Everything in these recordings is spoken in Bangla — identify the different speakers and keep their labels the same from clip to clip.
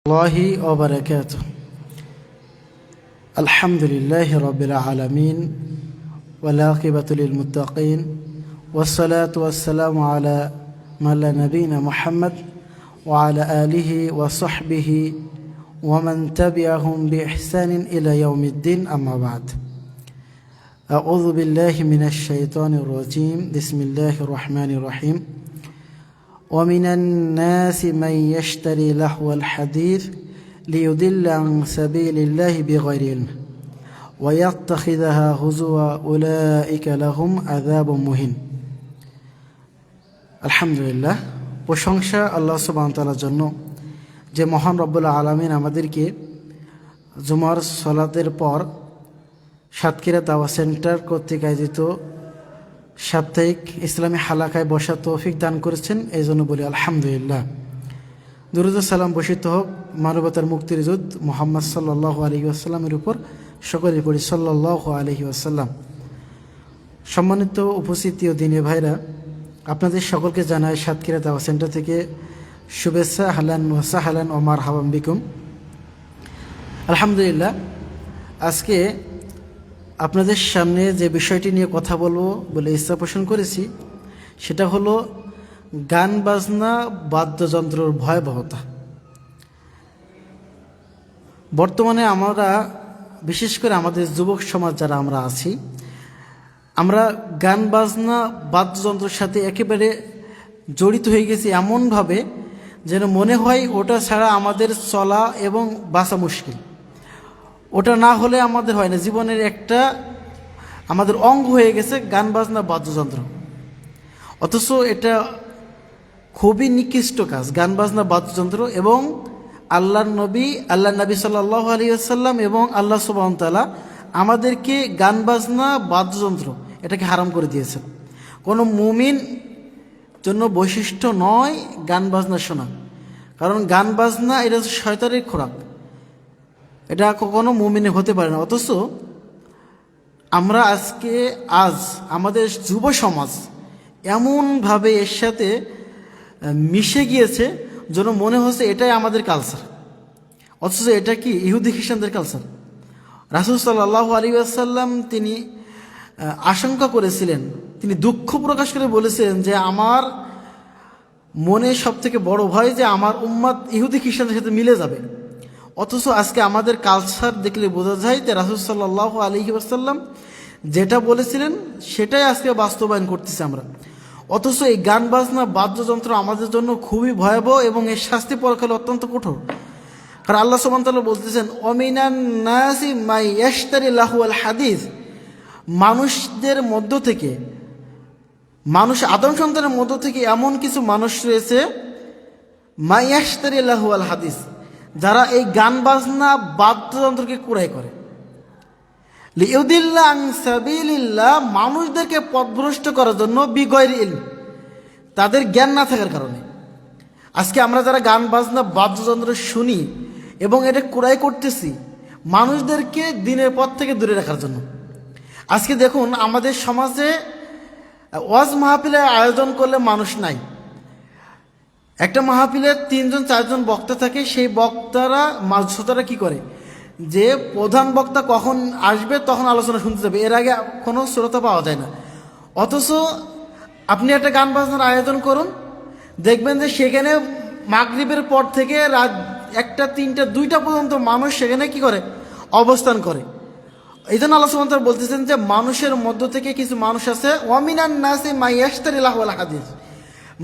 Speaker 1: الله وبركاته. الحمد لله رب العالمين والعاقبة للمتقين والصلاة والسلام على من لا نبينا محمد وعلى آله وصحبه ومن تبعهم بإحسان إلى يوم الدين. أما بعد، أعوذ بالله من الشيطان الرجيم. بسم الله الرحمن الرحيم. ومن الناس من يشتري لهو الحديث ليضل عن سبيل الله بغير علم ويتخذها هزوا أولئك لهم عذاب مهين. আলহামদুলিল্লাহ, প্রশংসা আল্লাহ সুবহানাহু ওয়া তাআলার জন্য যে মহান রব্বুল আলামিন আমাদেরকে জুমার সালাতের পর সাতক্ষীরা দাওয়া সেন্টার কর্তৃক আয়োজিত সাপ্তাহিক ইসলামী হালাকায় বসার তৌফিক দান করেছেন। এই জন্য বলি আলহামদুলিল্লাহ। দুরূদ ও সালাম বর্ষিত হোক মানবতার মুক্তির দূত মুহাম্মদ সাল্লাল্লাহু আলাইহি ওয়াসাল্লামের উপর। সকলের পড়ি সাল্লাল্লাহু আলাইহি ওয়াসাল্লাম। সম্মানিত উপস্থিতি ও দিনী ভাইরা, আপনাদের সকলকে জানাই সাতক্ষীরা দাওয়া সেন্টার থেকে শুভেচ্ছা। আহলান ওয়া সাহলান ওয়া মারহাবান বিকুম। আলহামদুলিল্লাহ, আজকে আপনাদের সামনে যে বিষয়টি নিয়ে কথা বলবো বলে ইচ্ছা পোষণ করেছি সেটা হলো গান বাজনা বাদ্যযন্ত্রের ভয়াবহতা। বর্তমানে আমরা বিশেষ করে আমাদের যুবক সমাজ যারা আমরা আছি, আমরা গান বাজনা বাদ্যযন্ত্রের সাথে একেবারে জড়িত হয়ে গেছি এমনভাবে যেন মনে হয় ওটা ছাড়া আমাদের চলা এবং বাঁচা মুশকিল। ওটা না হলে আমাদের হয় না। জীবনের একটা আমাদের অঙ্গ হয়ে গেছে গান বাজনা বাদ্যযন্ত্র। অথচ এটা খুবই নিকৃষ্ট কাজ, গান বাজনা বাদ্যযন্ত্র। এবং আল্লাহ নবী সাল্লাল্লাহু আলাইহি ওয়াসাল্লাম এবং আল্লাহ সুবহানাহু ওয়া তাআলা আমাদেরকে গান বাজনা বাদ্যযন্ত্র এটাকে হারাম করে দিয়েছেন। কোনো মুমিন জন্য বৈশিষ্ট্য নয় গান বাজনা শোনা, কারণ গান বাজনা এটা শয়তানের খোরাক, এটা কখনো মুমিনে হতে পারে না। অথচ আমরা আজ আমাদের যুব সমাজ এমনভাবে এর সাথে মিশে গিয়েছে যেন মনে হচ্ছে এটাই আমাদের কালচার। অথচ এটা কি ইহুদি খ্রিস্টানদের কালচার। রাসূল সাল্লাল্লাহু আলাইহি ওয়াসাল্লাম তিনি আশঙ্কা করেছিলেন, তিনি দুঃখ প্রকাশ করে বলেছিলেন যে আমার মনে সবথেকে বড় ভয় যে আমার উম্মত ইহুদি খ্রিস্টানদের সাথে মিলে যাবে। অথচ আজকে আমাদের কালচার দেখলে বোঝা যায় যে রাসূল সাল্লাল্লাহু আলাইহি ওয়াসাল্লাম যেটা বলেছিলেন সেটাই আজকে বাস্তবায়ন করতেছি আমরা। অথচ এই গান বাজনা বাদ্যযন্ত্র আমাদের জন্য খুবই ভয়াবহ এবং এর শাস্তি পরকালে অত্যন্ত কঠোর। কারণ আল্লাহ সুবহানাহু ওয়া তাআলা বলতেছেন, অমিনান নাসি মাই ইয়াশতারি লাহওয়াল হাদিস, মানুষদের মধ্য থেকে, আদম সন্তানের মধ্য থেকে এমন কিছু মানুষ রয়েছে মাই ইয়াশতারি লাহওয়াল হাদিস, যারা এই গান বাজনা বাদ্যযন্ত্রকে ক্রয় করে। লিউদিল্লা আন সাবিলিল্লাহ, মানুষদেরকে পথভ্রষ্ট করার জন্য, বিগয়রি ইলম, তাদের জ্ঞান না থাকার কারণে। আজকে আমরা যারা গান বাজনা বাদ্যযন্ত্র শুনি এবং এটা ক্রয় করতেছি মানুষদেরকে দিনের পথ থেকে দূরে রাখার জন্য। আজকে দেখুন আমাদের সমাজে ওয়াজ মাহফিলের আয়োজন করলে মানুষ নাই। একটা মাহফিলে 3-4জন বক্তা থাকে, সেই বক্তারা শ্রোতারা কি করে যে প্রধান বক্তা কখন আসবে তখন আলোচনা শুনতে যাবে, এর আগে কোনো শ্রোতা পাওয়া যায় না। অথচ আপনি একটা গান বাজনার আয়োজন করুন, দেখবেন যে সেখানে মাগরিবের পর থেকে রাত 1টা 3টা 2টা পর্যন্ত মানুষ সেখানে কি করে অবস্থান করে। এই জন্য আল্লাহ সুবহানাহু ওয়া তাআলা বলতেছেন যে মানুষের মধ্য থেকে কিছু মানুষ আছে, ওয়ামিনান নাসি মাই ইয়াশতারি লাহওয়াল হাদিস,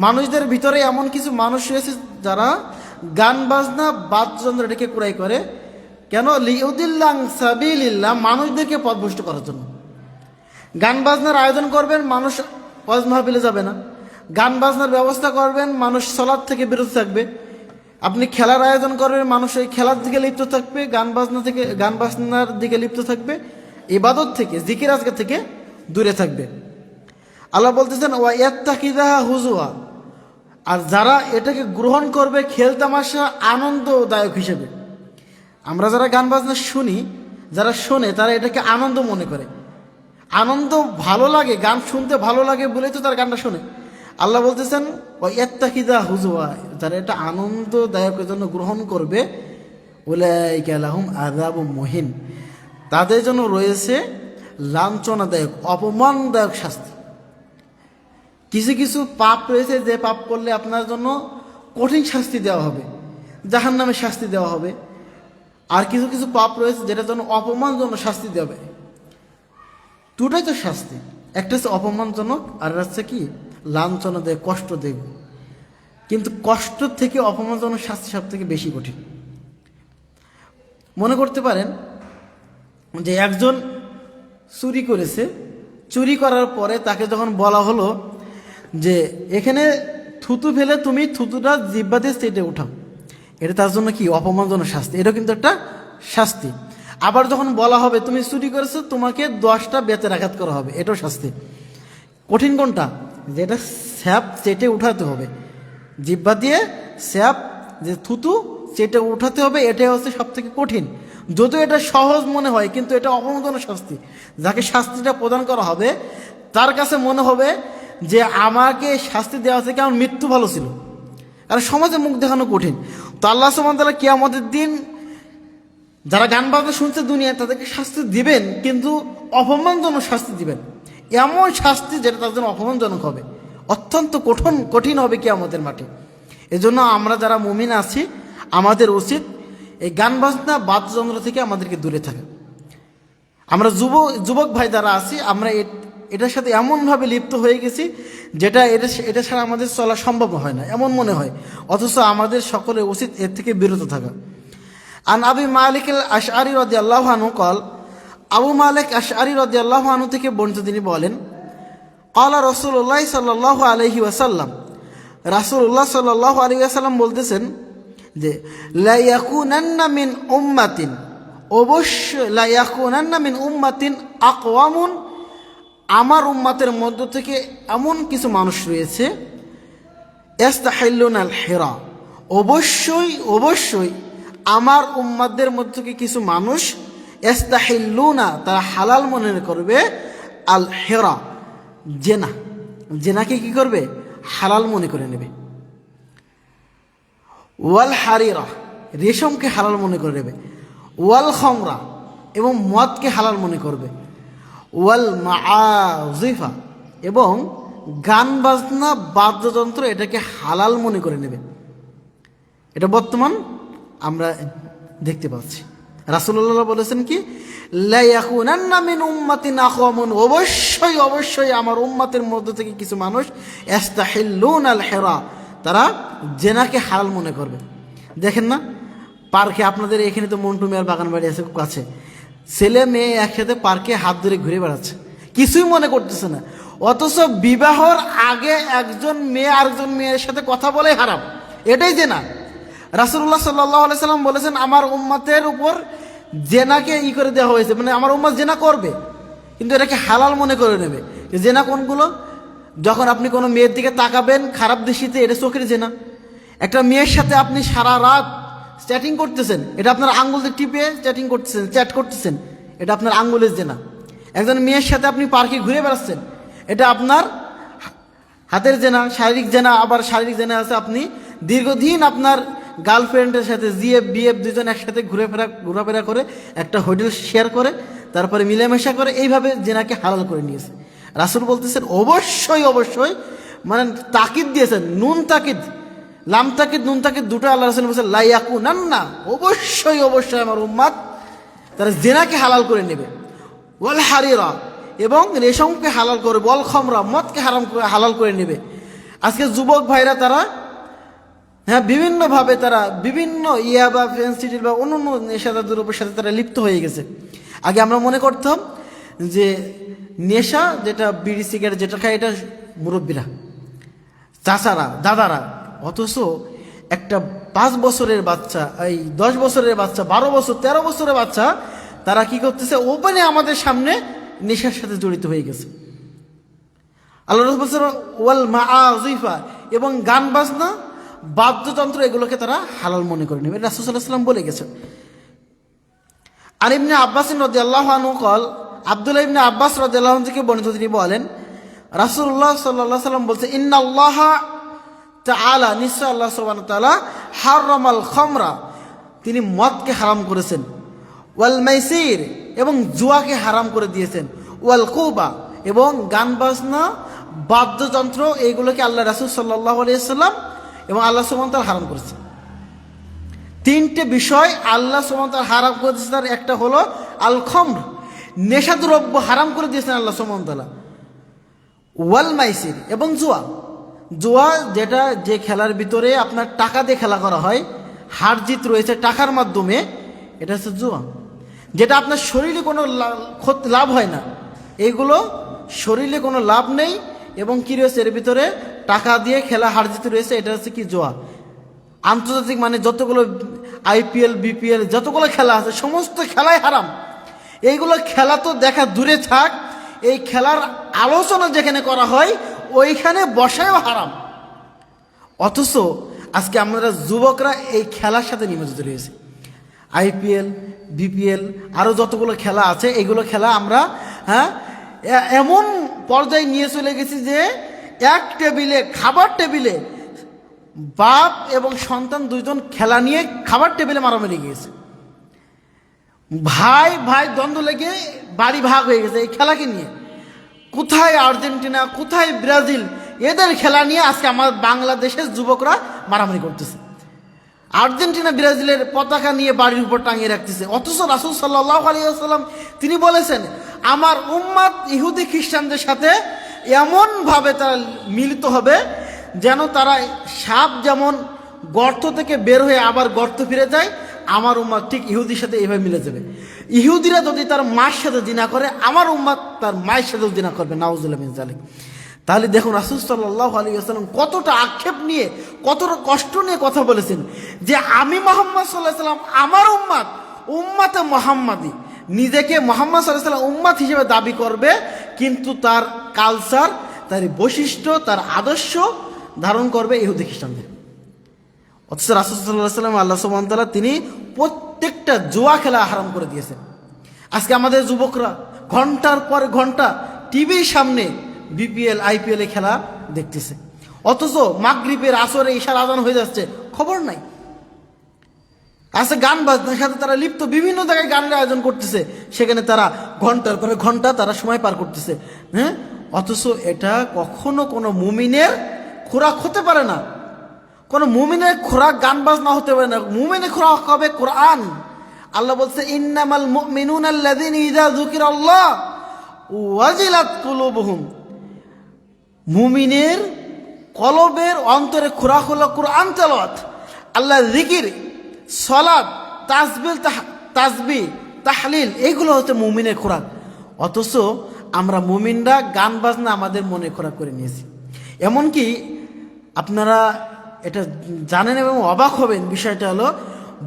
Speaker 1: মানুষদের ভিতরে এমন কিছু মানুষ রয়েছে যারা গান বাজনা বাদ্যযন্ত্র এটাকে ক্রয় করে। কেন? লিউদিল্লা আন সাবিলিল্লাহ, মানুষদেরকে পথভ্রষ্ট করার জন্য। গান বাজনার আয়োজন করবেন, মানুষ ওয়াজ মাহফিলে যাবে না। গান বাজনার ব্যবস্থা করবেন, মানুষ সালাত থেকে বিরত থাকবে। আপনি খেলার আয়োজন করবেন, মানুষ এই খেলার দিকে লিপ্ত থাকবে, গান বাজনার দিকে লিপ্ত থাকবে, ইবাদত থেকে, জিকির আজকার থেকে দূরে থাকবে। আল্লাহ বলতেছেন ওয়া ইয়াত্তাখিযাহা হুজুয়া, আর যারা এটাকে গ্রহণ করবে খেলতামাশা আনন্দদায়ক হিসেবে। আমরা যারা গান বাজনা শুনি, যারা শোনে, তারা এটাকে আনন্দ মনে করে, আনন্দ ভালো লাগে, গান শুনতে ভালো লাগে বলেই তো তারা গানটা শোনে। আল্লাহ বলতেছেন ওয়া ইয়াত্তাখিযা হুজুয়া, যারা এটা আনন্দদায়কের জন্য গ্রহণ করবে উলাইকা লাহুম আযাবুম মুহিন, তাদের জন্য রয়েছে লাঞ্ছনাদায়ক অপমানদায়ক শাস্তি। কিছু কিছু পাপ রয়েছে যে পাপ করলে আপনার জন্য কঠিন শাস্তি দেওয়া হবে, জাহান্নামের শাস্তি দেওয়া হবে। আর কিছু কিছু পাপ রয়েছে যেটার জন্য অপমানজনক শাস্তি দেবে। দুটাই তো শাস্তি, একটা হচ্ছে অপমানজনক আর হচ্ছে কি লাঞ্ছনা দেয়, কষ্ট দেবে। কিন্তু কষ্ট থেকে অপমানজনক শাস্তি সব থেকে বেশি কঠিন। মনে করতে পারেন যে একজন চুরি করেছে, চুরি করার পরে তাকে যখন বলা হলো যে এখানে থুতু ফেলে তুমি থুতুটা জিহ্বা দিয়ে চেটে উঠাও, এটা তার জন্য কি অপমানজনক শাস্তি, এটা কিন্তু একটা শাস্তি। আবার যখন বলা হবে তুমি চুরি করেছো, তোমাকে 10টা বেতের আঘাত করা হবে, এটাও শাস্তি। কঠিন কোনটা? যেটা স্যাপ চেটে উঠাতে হবে, জিহ্বা দিয়ে স্যাপ যে থুতু চেটে উঠাতে হবে, এটাই হচ্ছে সব থেকে কঠিন। যদিও এটা সহজ মনে হয়, কিন্তু এটা অপমানজনক শাস্তি। যাকে শাস্তিটা প্রদান করা হবে তার কাছে মনে হবে যে আমাকে শাস্তি দেওয়া হচ্ছে কি আমার মৃত্যু ভালো ছিল। আর সমাজে মুখ দেখানো কঠিন। তো আল্লাহ সুবহানাহু ওয়া তাআলা কিয়ামতের দিন যারা গান বাজনা শুনছে দুনিয়ায় তাদেরকে শাস্তি দিবেন, কিন্তু অপমানজনক শাস্তি দিবেন। এমন শাস্তি যেটা তার জন্য অপমানজনক হবে, অত্যন্ত কঠিন হবে কিয়ামতের মাঠে। এজন্য আমরা যারা মুমিন আছি আমাদের উচিত এই গান বাজনা বাদ্যযন্ত্র থেকে আমাদেরকে দূরে থাকা। আমরা যুবক ভাই যারা আছি আমরা এটার সাথে এমনভাবে লিপ্ত হয়ে গেছি যেটা এটা ছাড়া আমাদের চলা সম্ভব হয় না এমন মনে হয়, অথচ আমাদের সকলের উচিত এর থেকে বিরত থাকা। আন আবি মালিক আশআরী রাদিয়াল্লাহু আনহু قال, আবু মালিক আশআরী রাদিয়াল্লাহু আনহু থেকে বর্ণিত, তিনি বলেন ক্বালা রাসূলুল্লাহ সাল্লাল্লাহু আলাইহি ওয়াসাল্লাম, রাসূলুল্লাহ সাল্লাল্লাহু আলাইহি ওয়াসাল্লাম বলতেছেন যে লা ইয়াকুনান্না মিন উম্মাতিন, অবশ্যই লা ইয়াকুনান্না মিন উম্মাতিন আকওয়ামুন, আমার উম্মাতের মধ্য থেকে এমন কিছু মানুষ রয়েছে ইস্তাহিল্লুনাল হিরা, অবশ্যই আমার উম্মাদের মধ্য থেকে কিছু মানুষ ইস্তাহিল্লুনা, তারা হালাল মনে করবে, আল হিরা, জেনাকে কি করবে হালাল মনে করে নেবে, ওয়াল হারিরা, রেশমকে হালাল মনে করে নেবে, ওয়াল খামরা, এবং মদকে হালাল মনে করবে, ওয়াল মাআজিফা, এবং গান বাজনা বাদ্যযন্ত্র এটাকে হালাল মনে করে নেবে। এটা বর্তমান আমরা দেখতে পাচ্ছি। রাসূলুল্লাহ বলেছেন কি লা ইয়াকুনান্না মিন উম্মাতিন আকওয়ামুন, অবশ্যই আমার উম্মতের মধ্য থেকে কিছু মানুষ ইস্তাহিল্লুনাল হিরা, তারা জেনাকে হালাল মনে করবে। দেখেন না পার্কে, আপনাদের এখানে তো মন্টু মিয়ার বাগান বাড়ি আছে কাছে, ছেলে মেয়ে একসাথে পার্কে হাত ধরে ঘুরে বেড়াচ্ছে, কিছুই মনে করতেছে না। অথচ বিবাহর আগে একজন মেয়ে আরেকজন মেয়ের সাথে কথা বলে হারাম, এটাই জেনা। রাসূলুল্লাহ সাল্লাল্লাহু আলাইহি সাল্লাম বলেছেন আমার উম্মতের উপর জেনাকে করে দেওয়া হয়েছে, মানে আমার উম্মত জেনা করবে কিন্তু এটাকে হালাল মনে করে নেবে। জেনা কোনগুলো? যখন আপনি কোনো মেয়ের দিকে তাকাবেন খারাপ দৃষ্টিতে, এটা চোখের জেনা। একটা মেয়ের সাথে আপনি সারা রাত চ্যাটিং করতেছেন, এটা আপনার আঙ্গুল দিয়ে টিপে চ্যাট করতেছেন, এটা আপনার আঙ্গুলের জেনা। একজন মেয়ের সাথে আপনি পার্কে ঘুরে বেড়াচ্ছেন, এটা আপনার হাতের জেনা, শারীরিক জেনা। আবার শারীরিক জেনা আছে আপনি দীর্ঘদিন আপনার গার্লফ্রেন্ডের সাথে জিএফ বিএফ দুজন একসাথে ঘোরাফেরা করে, একটা হোটেল শেয়ার করে, তারপরে মিলেমিশা করে, এইভাবে জেনাকে হালাল করে নিয়েছে। রাসূল বলতেছেন অবশ্যই, মানে তাকিদ দিয়েছেন, নুন তাকিদ, লাম তাকিদ, নুন তাকিদ দুটো আল্লাহ রাসূল বলেছেন লা ইয়াকুনান্না, অবশ্যই আমার উম্মত তারা জেনাকে হালাল করে নেবে, ওয়াল হারিরা, এবং রেশমকে হালাল করবে, ওয়াল খামরা, মদকে হালাল করে নেবে। আজকে যুবক ভাইরা তারা বিভিন্নভাবে তারা বিভিন্ন বা ফেন্সিডিল বা অন্য নেশাদার দ্রব্যের সাথে তারা লিপ্ত হয়ে গেছে। আগে আমরা মনে করতাম যে নেশা যেটা বিড়ি সিগারেট যেটা খায় এটা মুরব্বীরা, চাচারা, দাদারা, অথচ একটা 5 বছরের বাচ্চা, এই 10 বছরের বাচ্চা, 12 বছর 13 বছরের বাচ্চা, তারা কি করতেছে ওপেনে আমাদের সামনে নেশার সাথে জড়িত হয়ে গেছে। আল্লাহ রাসূল বলেছেন ওয়াল মাআজিফা, এবং গান বাজনা বাদ্যযন্ত্র এগুলোকে তারা হালাল মনে করে নেবে, রাসূল সাল্লাল্লাহু আলাইহি ওয়াসাল্লাম বলে গেছেন। আর ইবনে আব্বাস রাদিয়াল্লাহু আনহু قال, আব্দুল্লাহ ইবনে আব্বাস রাদিয়াল্লাহু আনহু থেকে বর্ণিত, তিনি বলেন রাসূলুল্লাহ সাল্লাল্লাহু আলাইহি ওয়াসাল্লাম বলছে ইন্নাল্লাহা তাআলা, নিশ্চয় আল্লাহ সুবহানাহু ওয়া তাআলা হারামাল খামরা, তিনি মদকে হারাম করেছেন, ওয়াল মাইসির এবং জুয়াকে হারাম করে দিয়েছেন, ওয়াল কুবা এবং গান বাজনা বাদ্যযন্ত্র এইগুলোকে আল্লাহ রাসূল সাল্লাল্লাহু আলাইহি ওয়াসাল্লাম এবং আল্লাহ সুবহানাহু ওয়া তাআলা হারাম করেছেন। তিনটে বিষয় আল্লাহ সুবহানাহু ওয়া তাআলা হারাম করে দিয়েছেন। তার একটা হলো আল খমর, নেশাদ্রব্য হারাম করে দিয়েছেন আল্লাহ সুবহানাহু ওয়া তাআলা, ওয়াল মাইসির এবং জুয়া। জুয়া যেটা যে খেলার ভিতরে আপনার টাকা দিয়ে খেলা করা হয়, হার জিত রয়েছে টাকার মাধ্যমে, এটা হচ্ছে জুয়া। যেটা আপনার শরীরে কোনো লাভ হয় না, এইগুলো শরীরে কোনো লাভ নেই এবং কি রয়েছে এর ভিতরে টাকা দিয়ে খেলা হার জিত রয়েছে, এটা হচ্ছে কি জুয়া। আন্তর্জাতিক মানে যতগুলো আইপিএল বিপিএল যতগুলো খেলা আছে সমস্ত খেলাই হারাম। এইগুলো খেলা তো দেখা দূরে থাক, এই খেলার আলোচনা যেখানে করা হয় ওইখানে বসায়ও হারাম। অথচ আজকে আমরা যুবকরা এই খেলার সাথে নিমজ্জিত রয়েছে। আইপিএল বিপিএল আরও যতগুলো খেলা আছে এইগুলো খেলা আমরা এমন পর্যায়ে নিয়ে চলে গেছি যে এক টেবিলে খাবার টেবিলে বাপ এবং সন্তান দুইজন খেলা নিয়ে খাবার টেবিলে মারামারি গিয়েছে, ভাই ভাই দ্বন্দ্ব লেগে বাড়ি ভাগ হয়ে গেছে এই খেলাকে নিয়ে। কোথায় আর্জেন্টিনা, কোথায় ব্রাজিল, এদের খেলা নিয়ে আজকে আমার বাংলাদেশের যুবকরা মারামারি করতেছে। আর্জেন্টিনা ব্রাজিলের পতাকা নিয়ে বাড়ির উপর টাঙিয়ে রাখতেছে। অথচ রাসূল সাল্লাল্লাহু আলাইহি ওয়াসাল্লাম তিনি বলেছেন, আমার উম্মাত ইহুদি খ্রিস্টানদের সাথে এমনভাবে তারা মিলিত হবে যেন তারা সাপ যেমন গর্ত থেকে বের হয়ে আবার গর্ত ফিরে যায়, আমার উম্মাত ঠিক ইহুদির সাথে এইভাবে মিলে যাবে। ইহুদিরা যদি তার মায়ের সাথে জিনা করে, আমার উম্মাত তার মায়ের সাথেও জিনা করবে, নাউজুবিল্লাহ মিন যালিক। তাহলে দেখুন রাসূল সাল্লাল্লাহু আলাইহি ওয়াসাল্লাম কতটা আক্ষেপ নিয়ে, কতটা কষ্ট নিয়ে কথা বলেছেন যে আমি মুহাম্মদ সাল্লাল্লাহু আলাইহি ওয়াসাল্লাম, আমার উম্মাত উম্মাতে মুহাম্মাদি, নিজেকে মুহাম্মদ সাল্লাল্লাহু আলাইহি ওয়াসাল্লাম উম্মাত হিসেবে দাবি করবে, কিন্তু তার কালচার, তার বৈশিষ্ট্য, তার আদর্শ ধারণ করবে ইহুদি খ্রিস্টানদের। অথচ রাসূল সাল্লাল্লাহু আলাইহি ওয়াসাল্লাম আল্লাহ সুবহানাহু ওয়া তাআলা তিনি প্রত্যেকটা জুয়া খেলা হারাম করে দিয়েছেন। আজকে আমাদের যুবকরা ঘন্টার পর ঘন্টা টিভির সামনে বিপিএল আইপিএল খেলা দেখতেছে, অথচ মাগরিবের আসরে ইশার আজান হয়ে যাচ্ছে, খবর নাই। আজকে গান বাজনার সাথে তারা লিপ্ত, বিভিন্ন জায়গায় গানের আয়োজন করতেছে, সেখানে তারা ঘন্টার পরে ঘন্টা তারা সময় পার করতেছে। অথচ এটা কখনো কোনো মুমিনের খোরাক হতে পারে না, কোনো মুমিনের খোরাক গান বাজনা হতে পারে না। মুমিনের খোরাক হবে কোরআন। আল্লাহ বলছে, ইন্নামাল মুমিনুনা আল্লাযীনা ইযা যুকিরাল্লাহ ওয়াজিলাত কুলুবুহুম। মুমিনের কলবের অন্তরে খোরাক হলো কোরআন তেলাওয়াত, আল্লাহ জিকির, সালাত, তাসবিহ, তাহলিল, এইগুলো হচ্ছে মুমিনের খোরাক। অথচ আমরা মুমিনরা গান বাজনা আমাদের মনে খোরাক করে নিয়েছি। এমনকি আপনারা এটা জানেন এবং অবাক হবেন, বিষয়টা হলো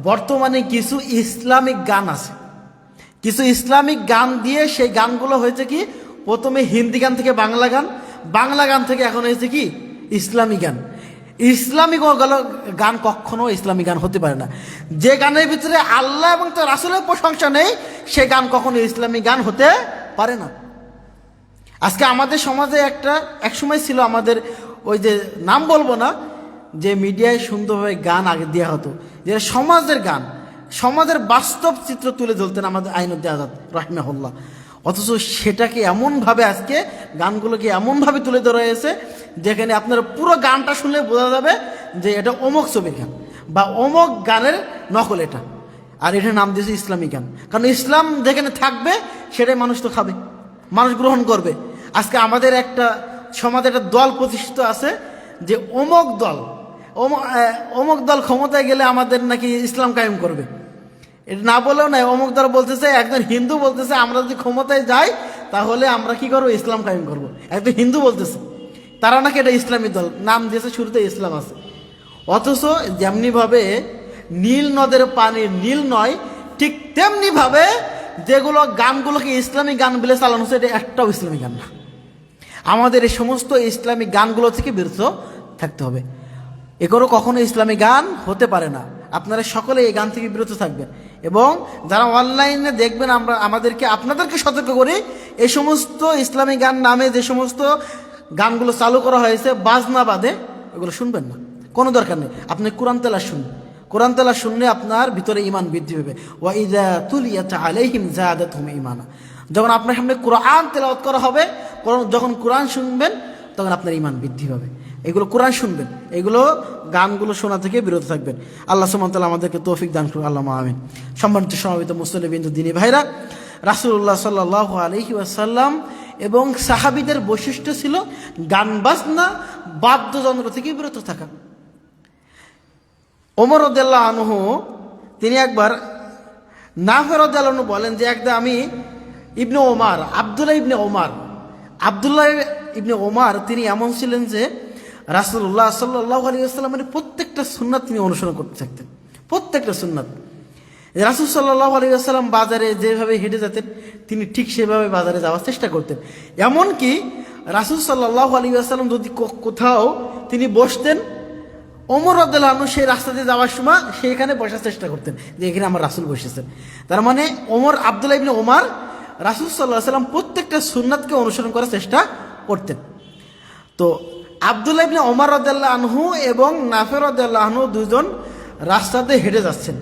Speaker 1: বর্তমানে কিছু ইসলামিক গান আছে, কিছু ইসলামিক গান দিয়ে সেই গানগুলো হয়েছে কি প্রথমে হিন্দি গান থেকে বাংলা গান, বাংলা গান থেকে এখন হয়েছে কি ইসলামী গান। ইসলামিক গান কখনো ইসলামী গান হতে পারে না। যে গানের ভিতরে আল্লাহ এবং তার রাসূলের প্রশংসা নেই সে গান কখনো ইসলামী গান হতে পারে না। আজকে আমাদের সমাজে এক সময় ছিল, আমাদের ওই যে নাম বলবো না, যে মিডিয়ায় সুন্দরভাবে গান আগে দেওয়া হতো, যে সমাজের গান, সমাজের বাস্তব চিত্র তুলে ধরতেন আমাদের আইনুদ্দিন আজাদ রাহিমাহুল্লাহ। অথচ সেটাকে এমনভাবে আজকে গানগুলোকে এমনভাবে তুলে ধরা হয়েছে যেখানে আপনারা পুরো গানটা শুনলে বোঝা যাবে যে এটা অমুক ছবির গান বা অমুক গানের নকল এটা, আর এটার নাম দিয়েছে ইসলামী গান। কারণ ইসলাম যেখানে থাকবে সেটাই মানুষ তো খাবে, মানুষ গ্রহণ করবে। আজকে আমাদের একটা সমাজে একটা দল প্রতিষ্ঠিত আছে যে অমুক দল ক্ষমতায় গেলে আমাদের নাকি ইসলাম কায়েম করবে। এটা না বলেও নাই, অমুক দল বলতেছে, একজন হিন্দু বলতেছে আমরা যদি ক্ষমতায় যাই তাহলে আমরা কি করবো, ইসলাম কায়েম করবো। একজন হিন্দু বলতেছে, তারা নাকি এটা ইসলামী দল, নাম দিয়েছে, শুরুতে ইসলাম আছে। অথচ যেমনিভাবে নীল নদের পানি নীল নয়, ঠিক তেমনিভাবে যেগুলো গানগুলোকে ইসলামী গান বলে চালানো হচ্ছে, এটা একটাও ইসলামী গান না। আমাদের এই সমস্ত ইসলামী গানগুলো থেকে বিরত থাকতে হবে। এগুলো কখনো ইসলামী গান হতে পারে না। আপনারা সকলে এই গান থেকে বিরত থাকবেন এবং যারা অনলাইনে দেখবেন, আপনাদেরকে সতর্ক করি, এই সমস্ত ইসলামী গান নামে যে সমস্ত গানগুলো চালু করা হয়েছে বাজনা বাদে, এগুলো শুনবেন না, কোনো দরকার নেই। আপনি কোরআন তেলাওয়াত শুনুন, কোরআন তেলাওয়াত শুনলে আপনার ভিতরে ঈমান বৃদ্ধি হবে। ওয়া ইযা তুলিয়াত আলাইহিম যাদাতহুম ঈমানা, যখন আপনার সামনে কোরআন তেলাওয়াত করা হবে, যখন কোরআন শুনবেন তখন আপনার ঈমান বৃদ্ধি পাবে। এগুলো কোরআন শুনবেন, এগুলো গানগুলো শোনা থেকে বিরত থাকবেন। আল্লাহ সুবহানাহু ওয়া তাআলা আমাদেরকে তৌফিক দান করুন, আল্লাহুম্মা আমিন। সম্মানিত সমবেত মুসলিম দিনী ভাইরা, রাসূলুল্লাহ সাল্লাল্লাহু আলাইহি ওয়াসাল্লাম এবং সাহাবীদের বৈশিষ্ট্য ছিল গান বাজনা বাদ্যযন্ত্র থেকে বিরত থাকা। ওমর রাদিয়াল্লাহু আনহু তিনি একবার, নাফে রাদিয়াল্লাহু আনহু বলেন যে একদা আমি আব্দুল্লাহ ইবনে ওমর তিনি এমন ছিলেন যে রাসূলুল্লাহ সাল্লাল্লাহু আলাইহি ওয়াসাল্লামের প্রত্যেকটা সুন্নাত তিনি অনুসরণ করতে থাকতেন, প্রত্যেকটা সুন্নাত। রাসূল সাল্লাল্লাহু আলাইহি ওয়াসাল্লাম বাজারে যেভাবে হেঁটে যেতেন তিনি ঠিক সেভাবে বাজারে যাওয়ার চেষ্টা করতেন। এমনকি রাসূল সাল্লাল্লাহু আলাইহি ওয়াসাল্লাম যদি কোথাও তিনি বসতেন, ওমর রাদিয়াল্লাহু আনহু সেই রাস্তা দিয়ে যাওয়ার সময় সেখানে বসার চেষ্টা করতেন যে এখানে আমার রাসূল বসেছেন। তার মানে আব্দুল্লাহ ইবনে ওমর রাসূল সাল্লাল্লাহু আলাইহি ওয়াসাল্লাম প্রত্যেকটা সুন্নাতকে অনুসরণ করার চেষ্টা করতেন। তো আব্দুল্লাহ ইবনে ওমর রাদিয়াল্লাহু আনহু এবং নাফে রাদিয়াল্লাহু আনহু দুজন রাস্তাতে হেঁটে যাচ্ছেন।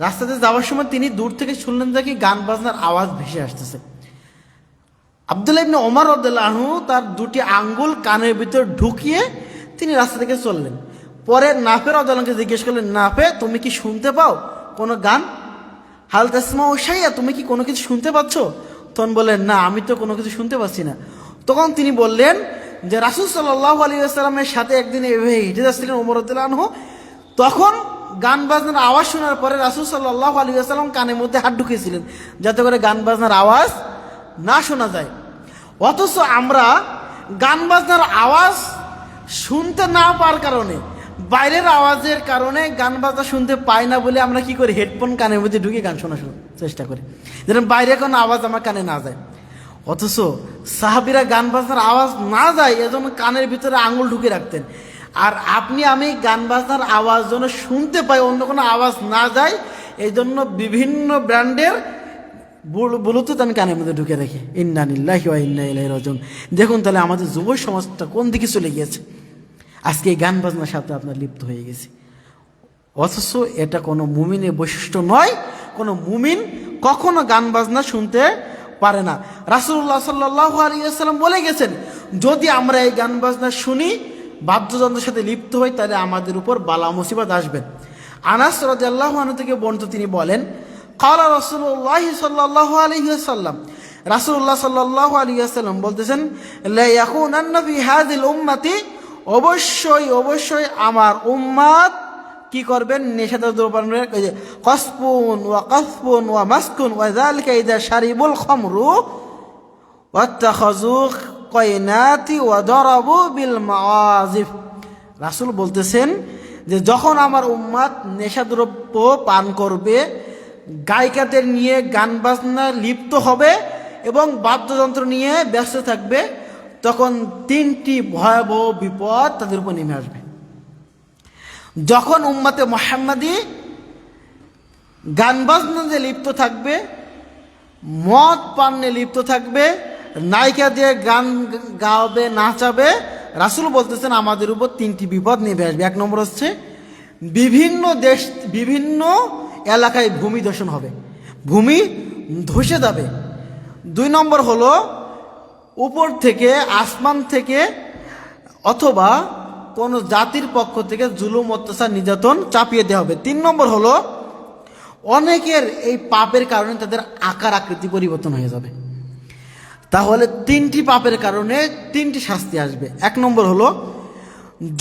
Speaker 1: রাস্তাতে যাওয়ার সময় তিনি দূর থেকে শুনলেন যে কি গান বাজনার আওয়াজ ভেসে আসতেছে। আব্দুল্লাহ ইবনে ওমর রাদিয়াল্লাহু আনহু তার দুটি আঙ্গুল কানের ভিতর ঢুকিয়ে তিনি রাস্তা থেকে চললেন। পরে নাফে রাদিয়াল্লাহু আনহুকে জিজ্ঞেস করলেন, নাফে তুমি কি শুনতে পাও কোনো গান? হাল তাসমাউ শাইআ, তুমি কি কোনো কিছু শুনতে পাচ্ছ? তখন বললেন, না আমি তো কোনো কিছু শুনতে পাচ্ছি না। তখন তিনি বললেন যে রাসূল সাল্লাল্লাহু আলাইহি ওয়াসাল্লামের সাথে একদিন এভাবে হেঁটে যাচ্ছিলেন ওমর রাদিয়াল্লাহু আনহু, তখন গান বাজনার আওয়াজ শোনার পরে রাসূল সাল্লাল্লাহু আলাইহি ওয়াসাল্লাম কানের মধ্যে হাত ঢুকিয়েছিলেন যাতে করে গান বাজনার আওয়াজ না শোনা যায়। অথচ আমরা গান বাজনার আওয়াজ শুনতে না পাওয়ার কারণে, বাইরের আওয়াজের কারণে গান বাজনা শুনতে পাই না বলে আমরা কি করি, হেডফোন কানের মধ্যে ঢুকে গান শোনার চেষ্টা করি যেন বাইরে কোনো আওয়াজ আমার কানে না যায়। অথচ সাহাবীরা গান বাজনার আওয়াজ না যায় এজন্য কানের ভিতরে আঙুল ঢুকে রাখতেন। আর আপনি আমি গান বাজনার আওয়াজ যেন শুনতে পাই, অন্য কোনো আওয়াজ না যায়, এই জন্য বিভিন্ন ব্র্যান্ডের ব্লুটুথ আমি কানের মধ্যে ঢুকে রাখি। ইন্না লিল্লাহি ওয়া ইন্না ইলাইহি রাজিউন। দেখুন তাহলে আমাদের যুব সমাজটা কোন দিকে চলে গিয়েছে, আজকে এই গান বাজনার সাথে আপনার লিপ্ত হয়ে গেছে। অথচ এটা কোনো মুমিনের বৈশিষ্ট্য নয়, কোনো মুমিন কখনো গান বাজনা শুনতে পারে না। রাসূলুল্লাহ সাল্লাল্লাহু আলাইহি ওয়াসাল্লাম বলে গেছেন, যদি আমরা এই গান বাজনা শুনি, বাদ্যযন্ত্রের সাথে লিপ্ত হই, তাহলে আমাদের উপর বালা মুসিবত আসবে। আনাস রাদিয়াল্লাহু আনহু থেকে বর্ণিত, তিনি বলেন, ক্বালা রাসূলুল্লাহ সাল্লাল্লাহু আলাইহি ওয়াসাল্লাম, রাসূলুল্লাহ সাল্লাল্লাহু আলাইহি ওয়াসাল্লাম বলতেছেন, লা ইয়াকুনান্না ফি হাযিল উম্মতি, অবশ্যই আমার উম্মাত কি করবেন, নেশাদার দ্রব্যের কসপুন ওয়া কাসপুন ওয়া মাসকুন ওয়া যালিকা ইযা শারিবুল খামরু ওয়াত্তাখাযু কয়নাতি ওয়া দারাবু বিল মাওয়াজিফ। রাসূল বলতেছেন যে যখন আমার উম্মাত নেশাদ্রব্য পান করবে, গায়িকাদের নিয়ে গান বাজনা লিপ্ত হবে এবং বাদ্যযন্ত্র নিয়ে ব্যস্ত থাকবে, তখন তিনটি ভয়াবহ বিপদ তাদের উপর নেমে আসবে। যখন উম্মতে মুহাম্মাদি গান বাজনাতে লিপ্ত থাকবে, মদ পানে লিপ্ত থাকবে, নায়িকা দিয়ে গান গাওয়াবে, নাচাবে, রাসূল বলতেছেন আমাদের উপর তিনটি বিপদ নেমে আসবে। এক নম্বর হচ্ছে বিভিন্ন এলাকায় ভূমি দূষণ হবে, ভূমি ধসে যাবে। 2 নম্বর হলো উপর থেকে, আসমান থেকে অথবা কোনো জাতির পক্ষ থেকে জুলুম, অত্যাচার, নির্যাতন চাপিয়ে দেওয়া হবে। 3 নম্বর হলো অনেকের এই পাপের কারণে তাদের আকার আকৃতি পরিবর্তন হয়ে যাবে। তাহলে 3টি পাপের কারণে 3টি শাস্তি আসবে। 1 নম্বর হলো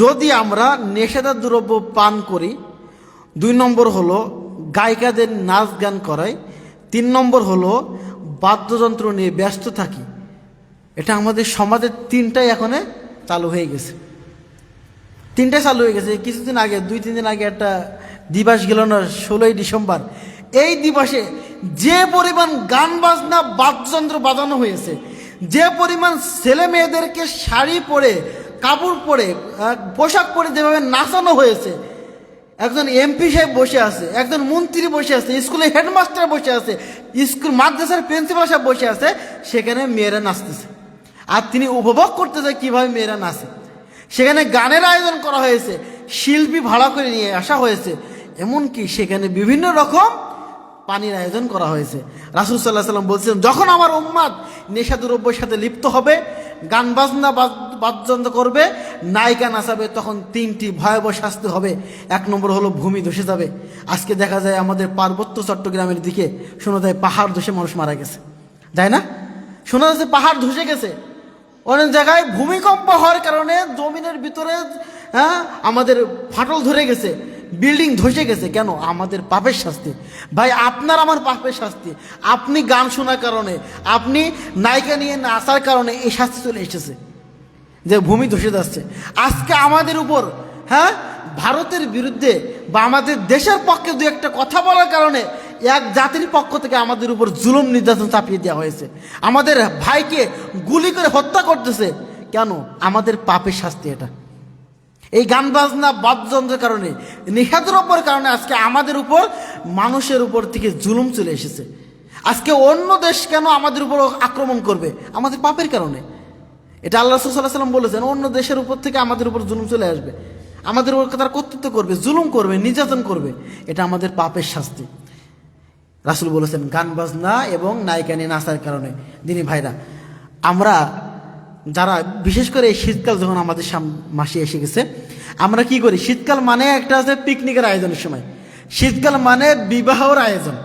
Speaker 1: যদি আমরা নেশাদার দ্রব্য পান করি, 2 নম্বর হলো গায়িকাদের নাচ গান করাই, 3 নম্বর হলো বাদ্যযন্ত্র নিয়ে ব্যস্ত থাকি। এটা আমাদের সমাজের 3টাই এখন চালু হয়ে গেছে, 3টাই চালু হয়ে গেছে। কিছুদিন আগে 2-3 দিন আগে একটা দিবস গেল না, 16ই ডিসেম্বর। এই দিবসে যে পরিমাণ গান বাজনা বাদ্যযন্ত্র বাজানো হয়েছে, যে পরিমাণ ছেলে মেয়েদেরকে শাড়ি পরে, কাপড় পরে, পোশাক পরে যেভাবে নাচানো হয়েছে, একজন এমপি সাহেব বসে আছে, একজন মন্ত্রী বসে আছে, স্কুলের হেডমাস্টার বসে আছে, স্কুল মাদ্রাসার প্রিন্সিপাল সাহেব বসে আছে, সেখানে মেয়েরা নাচতেছে আর তিনি উপভোগ করতেছে কিভাবে মেয়েরা নাচে। সেখানে গানের আয়োজন করা হয়েছে, শিল্পী ভাড়া করে নিয়ে আসা হয়েছে, এমনকি সেখানে বিভিন্ন রকম পানির আয়োজন করা হয়েছে। রাসূল সাল্লাল্লাহু আলাইহি সাল্লাম বলছেন, যখন আমার উম্মাদ নেশাদ্রব্যের সাথে লিপ্ত হবে, গান বাজনা বাদ্যযন্ত্র করবে, নায়িকা নাচাবে, তখন 3টি ভয়াবহ শাস্তি হবে। 1 নম্বর হলো ভূমি ধসে যাবে। আজকে দেখা যায় আমাদের পার্বত্য চট্টগ্রামের দিকে শোনা যায় পাহাড় ধসে মানুষ মারা গেছে, তাই না? শোনা যাচ্ছে পাহাড় ধসে গেছে। অনেক জায়গায় ভূমিকম্প হওয়ার কারণে জমিনের ভিতরে আমাদের ফাটল ধরে গেছে, বিল্ডিং ধসে গেছে। কেন? আমাদের পাপের শাস্তি। ভাই, আপনার আমার পাপের শাস্তি। আপনি গান শোনার কারণে, আপনি নায়িকা নিয়ে নাচার কারণে এই শাস্তি চলে এসেছে যে ভূমি ধসে যাচ্ছে। আজকে আমাদের উপর ভারতের বিরুদ্ধে বা আমাদের দেশের পক্ষে দু একটা কথা বলার কারণে এক জাতির পক্ষ থেকে আমাদের উপর জুলুম নির্যাতন চাপিয়ে দেওয়া হয়েছে। আমাদের ভাইকে গুলি করে হত্যা করতেছে। কেন? আমাদের পাপের শাস্তি এটা। এই গান বাজনা বাদ্যযন্ত্রের কারণে, নেশাদ্রব্যের কারণে আজকে আমাদের উপর, মানুষের উপর থেকে জুলুম চলে এসেছে। আজকে অন্য দেশ কেন আমাদের উপর আক্রমণ করবে? আমাদের পাপের কারণে। এটা আল্লাহ রাসূল সাল্লাল্লাহু আলাইহি ওয়াসাল্লাম বলেছেন, অন্য দেশের উপর থেকে আমাদের উপর জুলুম চলে আসবে, আমাদের উপর তারা কর্তৃত্ব করবে, জুলুম করবে, নির্যাতন করবে। এটা আমাদের পাপের শাস্তি। রাসূল বলেছেন গান বাজনা এবং নায়িকা নিয়ে নাচার কারণে। দিনী ভাইরা, আমরা যারা বিশেষ করে এই শীতকাল যখন আমাদের মাসে এসে গেছে, আমরা কি করি? শীতকাল মানে একটা আছে পিকনিকের আয়োজনের সময়, শীতকাল মানে বিবাহের আয়োজন।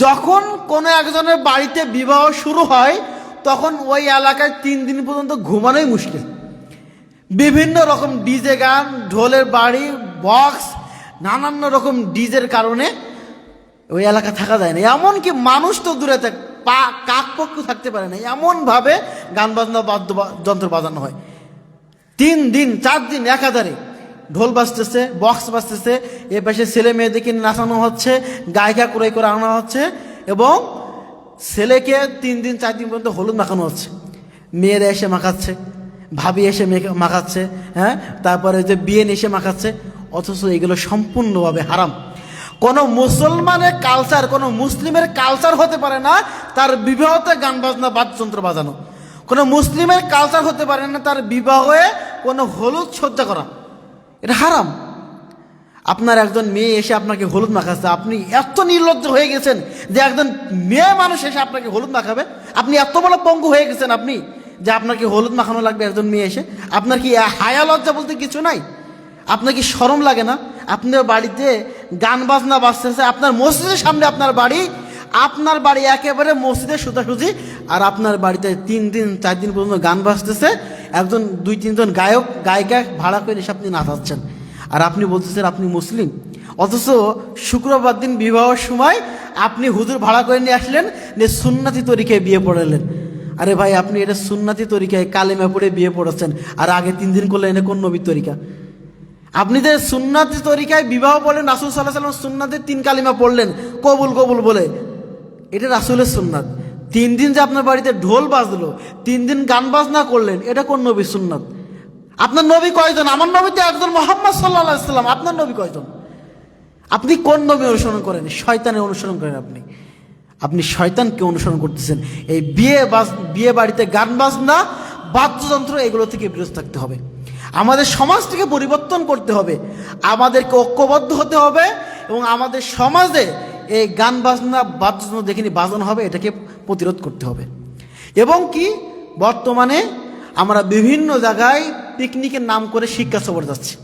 Speaker 1: যখন কোনো একজনের বাড়িতে বিবাহ শুরু হয়, তখন ওই এলাকায় 3 দিন পর্যন্ত ঘুমানোই মুশকিল। বিভিন্ন রকম ডিজে গান, ঢোলের বাড়ি, বক্স, নানান রকম ডিজের কারণে ওই এলাকা থাকা যায় না। এমনকি মানুষ তো দূরে থাক, কাক পক্ষ থাকতে পারে না, এমনভাবে গান বাজনা বাদ্যযন্ত্র বাজানো হয়। 3 দিন 4 দিন একাধারে ঢোল বাজতেছে, বক্স বাজতেছে, এ পাশে ছেলে মেয়েদেরকে নাচানো হচ্ছে, গায়িকা ক্রয় করে আনা হচ্ছে, এবং ছেলেকে 3 দিন 4 দিন পর্যন্ত হলুদ মাখানো হচ্ছে। মেয়েরা এসে মাখাচ্ছে, ভাবি এসে মাখাচ্ছে, তারপরে যে বিয়ে এসে মাখাচ্ছে। অথচ এগুলো সম্পূর্ণভাবে হারাম। কোনো মুসলমানের কালচার, কোনো মুসলিমের কালচার হতে পারে না তার বিবাহতে গান বাজনা বাদ্যযন্ত্র বাজানো। কোনো মুসলিমের কালচার হতে পারে না তার বিবাহে কোনো হলুদ সজ্জা করা। এটা হারাম। আপনার একজন মেয়ে এসে আপনাকে হলুদ মাখাচ্ছে, আপনি এত নির্লজ্জ হয়ে গেছেন যে একজন মেয়ে মানুষ এসে আপনাকে হলুদ মাখাবে? আপনি এত বড় পঙ্গু হয়ে গেছেন আপনি যে আপনাকে হলুদ মাখানো লাগবে একজন মেয়ে এসে? আপনার কি হায়া লজ্জা বলতে কিছু নাই? আপনার কি শরম লাগে না? আপনার বাড়িতে গান বাজনা বাজতেছে, আপনার মসজিদের সামনে আপনার বাড়ি একেবারে মসজিদের সোজাসুজি, আর আপনার বাড়িতে 3 দিন 4 দিন পর্যন্ত গান বাজতেছে, একজন 2-3 জন গায়ক গায়িকা ভাড়া করে এসে আপনি নাচাচ্ছেন, আর আপনি বলতেছেন আপনি মুসলিম। অথচ শুক্রবার দিন বিবাহের সময় আপনি হুজুর ভাড়া করে নিয়ে আসলেন, যে সুন্নতি তরিকায় বিয়ে পড়ালেন। আরে ভাই, আপনি এটা সুন্নতি তরিকায় কালেমা পড়ে বিয়ে পড়াচ্ছেন, আর আগে 3 দিন করলেন, এটা কোন নবীর তরিকা? আপনি যে সুন্নতি তরিকায় বিবাহ বলেন, রাসূল সাল্লাল্লাহু আলাইহি ওয়াসাল্লাম সুন্নাতে 3 কালিমা পড়লেন কবুল বলে, এটা রাসূলের সুন্নাত। 3 দিন যে আপনার বাড়িতে ঢোল বাজলো, 3 দিন গান বাজনা করলেন, এটা কোন নবীর সুন্নাত? আপনার নবী কয়জন? আমার নবী তো একজন, মুহাম্মদ সাল্লাল্লাহু আলাইহি ওয়াসাল্লাম। আপনার নবী কয়জন? আপনি কোন নবী অনুসরণ করেন? শয়তানের অনুসরণ করেন আপনি শয়তানকে অনুসরণ করতেছেন। এই বিয়ে বাড়িতে গান বাজনা বাদ্যযন্ত্র এগুলো থেকে বিরত থাকতে হবে। আমাদের সমাজটিকে পরিবর্তন করতে হবে, আমাদেরকে ঐক্যবদ্ধ হতে হবে, এবং আমাদের সমাজে এই গান বাজনা বাদ্যযন্ত্র দেখে বাজানো হবে, এটাকে প্রতিরোধ করতে হবে। এবং কি, বর্তমানে আমরা বিভিন্ন জায়গায় পিকনিকের নাম করে শিক্ষা সফর যাচ্ছি।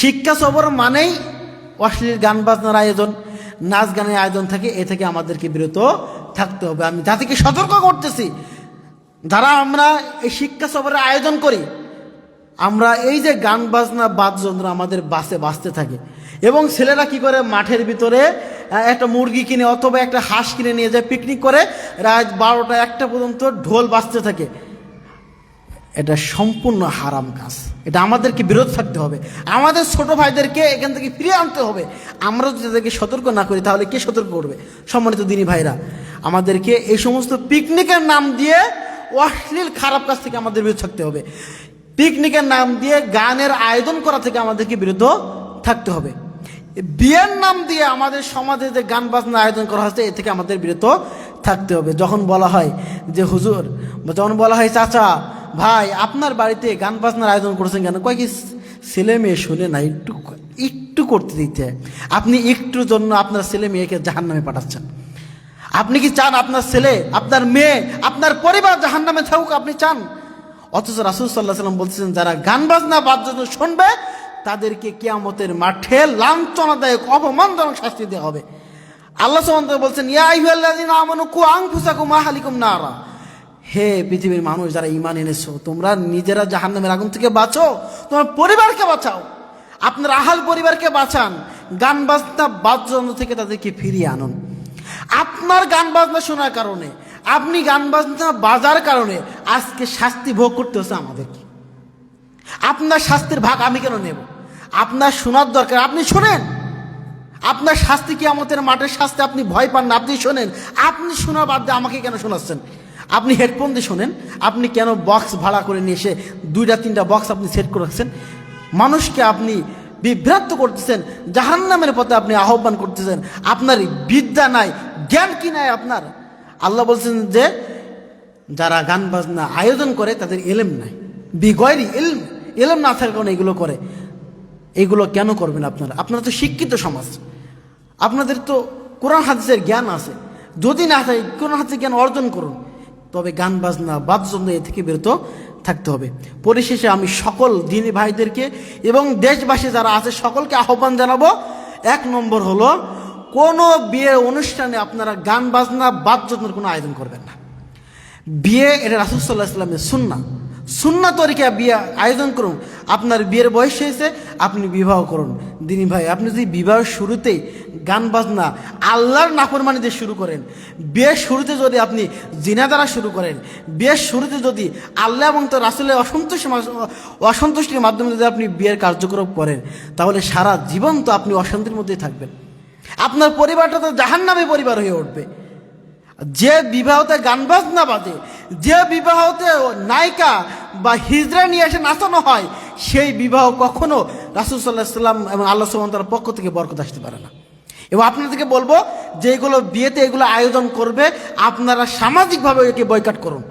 Speaker 1: শিক্ষা সফর মানেই অশ্লীল গান বাজনার আয়োজন, নাচ গানের আয়োজন থাকে। এ থেকে আমাদেরকে বিরত থাকতে হবে। আমি জাতিকে সতর্ক করতেছি, যারা আমরা এই শিক্ষা সফরের আয়োজন করি, আমরা এই যে গান বাজনা বাদ্যযন্ত্র আমাদের বাসে বাজতে থাকে, এবং ছেলেরা কি করে মাঠের ভিতরে একটা মুরগি কিনে অথবা একটা হাঁস কিনে নিয়ে যায়, পিকনিক করে রাত 12টা 1টা পর্যন্ত ঢোল বাজতে থাকে। এটা সম্পূর্ণ হারাম কাজ। এটা আমাদেরকে বিরত থাকতে হবে। আমাদের ছোট ভাইদেরকে এখান থেকে ফিরিয়ে আনতে হবে। আমরা যদি তাদেরকে সতর্ক না করি, তাহলে কে সতর্ক করবে? সম্মানিত দিনী ভাইরা, আমাদেরকে এই সমস্ত পিকনিকের নাম দিয়ে অশ্লীল খারাপ কাজ থেকে আমাদের বিরত থাকতে হবে। পিকনিকের নাম দিয়ে গানের আয়োজন করা থেকে আমাদেরকে বিরত থাকতে হবে। বিয়ের নাম দিয়ে আমাদের সমাজে যে গান বাজনা আয়োজন করা হচ্ছে, এ থেকে আমাদের বিরত থাকতে হবে। যখন বলা হয় যে হুজুর, যখন বলা হয় চাচা, ভাই, আপনার বাড়িতে গান বাজনার আয়োজন করেছেন কেন? কয় কি ছেলে মেয়ে শুনে না, একটু একটু করতে দিতে হয়। আপনি একটুর জন্য আপনার ছেলে মেয়েকে জাহান্নামে পাঠাচ্ছেন। আপনি কি চান আপনার ছেলে, আপনার মেয়ে, আপনার পরিবার জাহান্নামে থাকুক? আপনি চান? অথচ রাসূল সাল্লাল্লাহু আলাইহি ওয়াসাল্লাম বলছেন, যারা গান বাজনা বাদ্যযন্ত্র শুনবে তাদেরকে কিয়ামতের মাঠে লাঞ্ছনাদায়ক অপমানজনক শাস্তি দেওয়া হবে। আল্লাহ সুবহানাহু ওয়া তাআলা বলছেন, ইয়া আইয়ুহাল্লাযীনা আমানু কু আনফুসাকুম ওয়া আহলিকুম নারা, হে পৃথিবীর মানুষ যারা ঈমান এনেছো, তোমরা নিজেরা জাহান্নামের আগুন থেকে বাঁচো, তোমার পরিবারকে বাঁচাও, আপনার আহাল পরিবারকে বাঁচান। গান বাজনা বাদ্যযন্ত্র থেকে তাদেরকে ফিরিয়ে আনুন। আপনার গান বাজনা শোনার কারণে, আপনি গান বাজনা বাজার কারণে আজকে শাস্তি ভোগ করতে হচ্ছে আমাদেরকে। আপনার শাস্তির ভাগ আমি কেন নেব? আপনার শোনার দরকার, আপনি শোনেন। আপনার শাস্তি কিয়ামতের মাঠের শাস্তি আপনি ভয় পান না, আপনি শোনেন। আপনি শোনার বাদ দিয়ে আমাকে কেন শোনাচ্ছেন? আপনি হেডফোন দিয়ে শোনেন। আপনি কেন বক্স ভাড়া করে নিয়ে এসে 2-3টা বক্স আপনি সেট করে রাখছেন? মানুষকে আপনি বিভ্রান্ত করতেছেন, জাহান্নামের পথে আপনি আহ্বান করতেছেন। আপনার বিদ্যা নাই, জ্ঞান কি নাই আপনার? আল্লাহ বলছেন যে যারা গান বাজনা আয়োজন করে তাদের এলেম নাই, বিগয়রি এলম, এলেম না থাকার কারণে এগুলো করে। এগুলো কেন করবেন আপনারা? আপনারা তো শিক্ষিত সমাজ, আপনাদের তো কোরআন হাদিসের জ্ঞান আছে। যদি না থাকে কোরআন হাদিসের জ্ঞান অর্জন করুন, তবে গান বাজনা বাদ্যযন্ত্র এ থেকে বিরত থাকতে হবে। পরিশেষে আমি সকল দিনী ভাইদেরকে এবং দেশবাসী যারা আছে সকলকে আহ্বান জানাবো, 1 নম্বর হলো কোনো বিয়ের অনুষ্ঠানে আপনারা গান বাজনা বাদ্যযন্ত্রের কোনো আয়োজন করবেন না। বিয়ে এটা রাসূল সাল্লাল্লাহু আলাইহি ওয়াসাল্লামের সুন্নাহ, সুন্নাহ তরিকা বিয়ে আয়োজন করুন। আপনার বিয়ের বয়স হয়েছে, আপনি বিবাহ করুন। দিনী ভাই, আপনি যদি বিবাহ শুরুতেই গান বাজনা আল্লাহর নাফরমানি দিয়ে শুরু করেন, বিয়ের শুরুতে যদি আপনি জিনা দ্বারা শুরু করেন, বিয়ের শুরুতে যদি আল্লাহ এবং তার রাসূলের অসন্তুষ্টির মাধ্যমে যদি আপনি বিয়ের কার্যক্রম করেন, তাহলে সারা জীবন তো আপনি অশান্তির মধ্যেই থাকবেন। আপনার পরিবারটা তো জাহান্নামী পরিবার হয়ে উঠবে। যে বিবাহতে গান বাজনা বাজে, যে বিবাহতে নায়িকা বা হিজড়া নিয়ে এসে নাচানো হয়, সেই বিবাহ কখনো রাসূল সাল্লাল্লাহু আলাইহি ওয়াসাল্লাম এবং আল্লাহ সুবহানাহু ওয়া তাআলার পক্ষ থেকে বরকত আসতে পারে না। এবং আপনাদেরকে বলবো যে এগুলো বিয়েতে এগুলো আয়োজন করবে, আপনারা সামাজিকভাবে একে বয়কট করুন,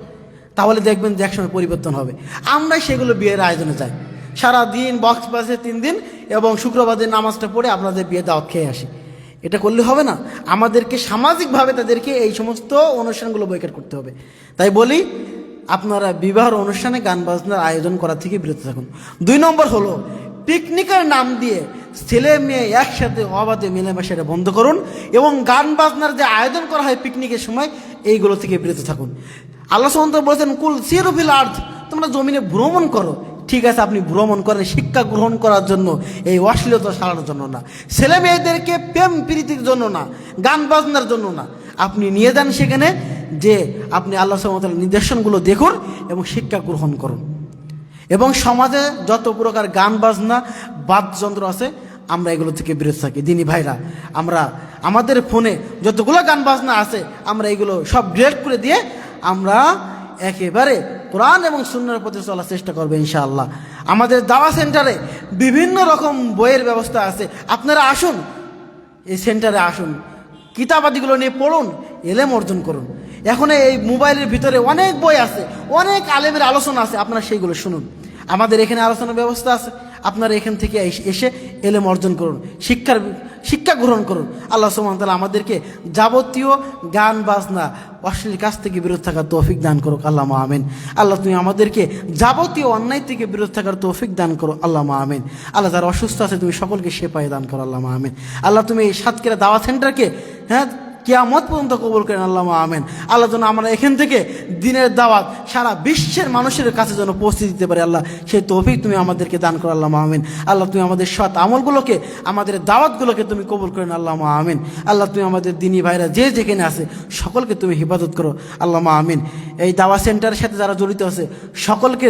Speaker 1: তাহলে দেখবেন যে একসময় পরিবর্তন হবে। আমরা সেগুলো বিয়ের আয়োজনে যাই, সারাদিন বক্স বাজে 3 দিন, এবং শুক্রবারের নামাজটা পড়ে আপনাদের বিয়ে দাওয়াত খেয়ে আসি। এটা করলে হবে না। আমাদেরকে সামাজিকভাবে তাদেরকে এই সমস্ত অনুষ্ঠানগুলো বয়কট করতে হবে। তাই বলি, আপনারা বিবাহের অনুষ্ঠানে গান বাজনার আয়োজন করা থেকে বিরত থাকুন। 2 নম্বর হলো পিকনিকের নাম দিয়ে ছেলে মেয়ে একসাথে অবাধে মেলামেশাটা বন্ধ করুন, এবং গান বাজনার যে আয়োজন করা হয় পিকনিকের সময়, এইগুলো থেকে বিরত থাকুন। আল্লাহ সুবহানাহু ওয়া তাআলা বলেছেন, কুল সিরু ফিল আরদ, তোমরা জমিনে ভ্রমণ করো। ঠিক আছে, আপনি ভ্রমণ করেন শিক্ষা গ্রহণ করার জন্য, এই অশ্লীলতা সারানোর জন্য না, ছেলে মেয়েদেরকে প্রেম প্রীতির জন্য না, গান বাজনার জন্য না। আপনি নিয়ে যান সেখানে, যে আপনি আল্লাহ সুবহানাহু ওয়া তাআলার নির্দেশনগুলো দেখুন এবং শিক্ষা গ্রহণ করুন। এবং সমাজে যত প্রকার গান বাজনা বাদ্যযন্ত্র আছে, আমরা এগুলো থেকে বিরত থাকি। দিনী ভাইরা, আমরা আমাদের ফোনে যতগুলো গান বাজনা আছে, আমরা এগুলো সব ডিলিট করে দিয়ে আমরা একেবারে কোরআন এবং সুন্নাহর পথে চলার চেষ্টা করবে ইনশাআল্লাহ। আমাদের দাওয়া সেন্টারে বিভিন্ন রকম বইয়ের ব্যবস্থা আছে, আপনারা আসুন, এই সেন্টারে আসুন, কিতাবাদিগুলো নিয়ে পড়ুন, এলেম অর্জন করুন। এখন এই মোবাইলের ভিতরে অনেক বই আছে, অনেক আলেমের আলোচনা আছে, আপনারা সেইগুলো শুনুন। আমাদের এখানে আলোচনার ব্যবস্থা আছে, আপনারা এখান থেকে এসে এলেম অর্জন করুন, শিক্ষা গ্রহণ করুন। আল্লাহ সুবহানাহু ওয়া তাআলা আমাদেরকে যাবতীয় গান বাজনা অশ্লীল কাজ থেকে বিরত থাকার তৌফিক দান করুক, আল্লাহুম্মা আমিন। আল্লাহ তুমি আমাদেরকে যাবতীয় অন্যায় থেকে বিরত থাকার তৌফিক দান করো, আল্লাহুম্মা আমিন। আল্লাহ যারা অসুস্থ আছে তুমি সকলকে শেফায়ে দান করো, আল্লাহুম্মা আমিন। আল্লাহ তুমি এই সাতক্ষীরা দাওয়া সেন্টারকে কিয়ামত পর্যন্ত কবুল করেন, আল্লাহুম্মা আমিন। আল্লাহ যেন আমরা এখান থেকে দিনের দাওয়াত সারা বিশ্বের মানুষের কাছে যেন পৌঁছে দিতে পারে, আল্লাহ সেই তৌফিক তুমি আমাদেরকে দান করো, আল্লাহুম্মা আমিন। আল্লাহ তুমি আমাদের সৎ আমলগুলোকে, আমাদের দাওয়াতগুলোকে তুমি কবুল করেন, আল্লাহুম্মা আমিন। আল্লাহ তুমি আমাদের দিনী ভাইরা যে যেখানে আছে সকলকে তুমি হেফাজত করো, আল্লাহুম্মা আমিন। এই দাওয়া সেন্টারের সাথে যারা জড়িত আছে সকলকে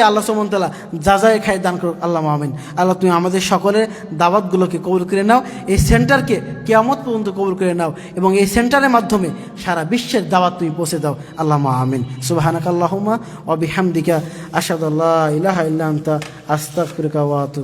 Speaker 1: আল্লাহ সুবহানাহু ওয়া তাআলা যাজায়ে খায় দান করো, আল্লাহুম্মা আমিন। আল্লাহ তুমি আমাদের সকলের দাওয়াতগুলোকে কবুল করে নাও, এই সেন্টারকে কিয়ামত পর্যন্ত কবুল করে নাও, এবং এই সেন্টারের মাধ্যমে সারা বিশ্বের দাওয়াত তুমি পৌঁছে দাও, আল্লাহুম্মা আমিন। সুবহানাকা আল্লাহুম্মা ওয়া বিহামদিকা আশহাদু আল্লা ইলাহা ইল্লা আনতা আস্তাগফিরুকা ওয়া আতুবু